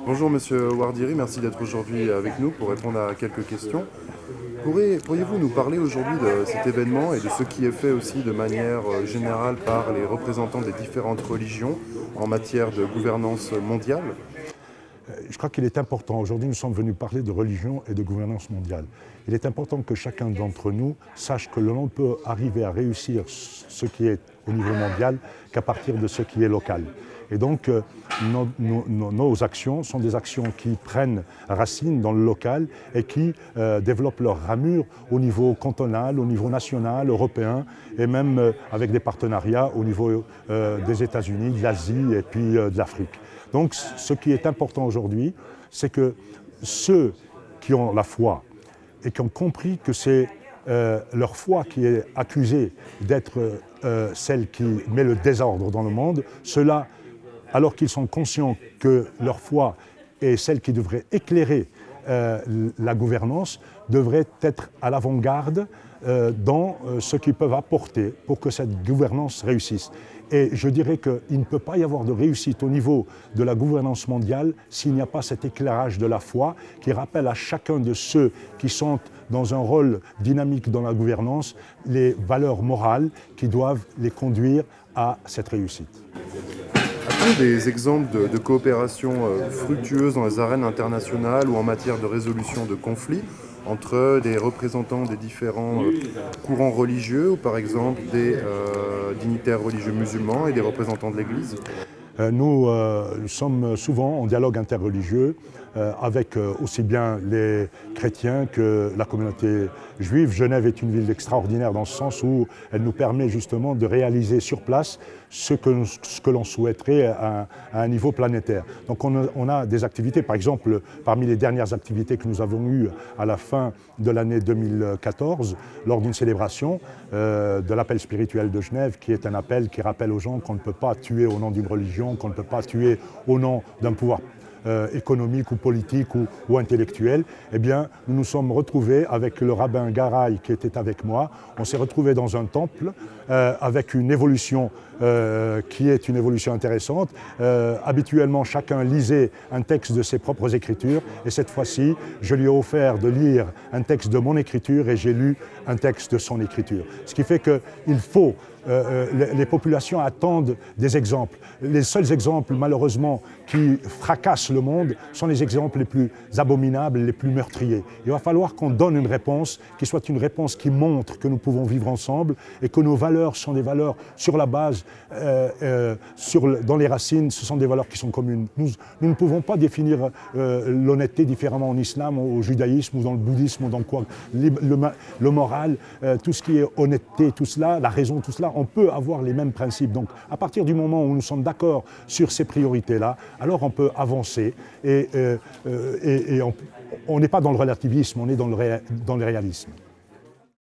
Bonjour Monsieur Ouardiri, merci d'être aujourd'hui avec nous pour répondre à quelques questions. Pourriez-vous nous parler aujourd'hui de cet événement et de ce qui est fait aussi de manière générale par les représentants des différentes religions en matière de gouvernance mondiale? Je crois qu'il est important, aujourd'hui nous sommes venus parler de religion et de gouvernance mondiale. Il est important que chacun d'entre nous sache que l'on peut arriver à réussir ce qui est au niveau mondial qu'à partir de ce qui est local. Et donc nos actions sont des actions qui prennent racine dans le local et qui développent leur ramure au niveau cantonal, au niveau national, européen et même avec des partenariats au niveau des États-Unis, de l'Asie et puis de l'Afrique. Donc ce qui est important aujourd'hui, c'est que ceux qui ont la foi et qui ont compris que c'est leur foi qui est accusée d'être celle qui met le désordre dans le monde, ceux-là, alors qu'ils sont conscients que leur foi est celle qui devrait éclairer la gouvernance, devraient être à l'avant-garde dans ce qu'ils peuvent apporter pour que cette gouvernance réussisse. Et je dirais qu'il ne peut pas y avoir de réussite au niveau de la gouvernance mondiale s'il n'y a pas cet éclairage de la foi qui rappelle à chacun de ceux qui sont dans un rôle dynamique dans la gouvernance les valeurs morales qui doivent les conduire à cette réussite. A-t-il des exemples de coopération fructueuse dans les arènes internationales ou en matière de résolution de conflits entre des représentants des différents courants religieux ou par exemple des dignitaires religieux musulmans et des représentants de l'Église? Nous sommes souvent en dialogue interreligieux avec aussi bien les chrétiens que la communauté juive. Genève est une ville extraordinaire dans ce sens où elle nous permet justement de réaliser sur place ce que l'on souhaiterait à un niveau planétaire. Donc on a des activités, par exemple, parmi les dernières activités que nous avons eues à la fin de l'année 2014, lors d'une célébration de l'appel spirituel de Genève, qui est un appel qui rappelle aux gens qu'on ne peut pas tuer au nom d'une religion, qu'on ne peut pas tuer au nom d'un pouvoir économique ou politique ou intellectuel, eh bien, nous nous sommes retrouvés avec le rabbin Garay qui était avec moi. On s'est retrouvés dans un temple avec une évolution qui est une évolution intéressante. Habituellement, chacun lisait un texte de ses propres écritures et cette fois-ci, je lui ai offert de lire un texte de mon écriture et j'ai lu un texte de son écriture. Ce qui fait qu'il faut les populations attendent des exemples. Les seuls exemples, malheureusement, qui fracassent le monde sont les exemples les plus abominables, les plus meurtriers. Il va falloir qu'on donne une réponse qui soit une réponse qui montre que nous pouvons vivre ensemble et que nos valeurs sont des valeurs sur la base, dans les racines, ce sont des valeurs qui sont communes. Nous ne pouvons pas définir l'honnêteté différemment en islam, au judaïsme ou dans le bouddhisme ou dans quoi. Le moral, tout ce qui est honnêteté, tout cela, la raison, tout cela, on peut avoir les mêmes principes. Donc, à partir du moment où nous sommes d'accord sur ces priorités-là, alors on peut avancer et on n'est pas dans le relativisme, on est dans le réalisme.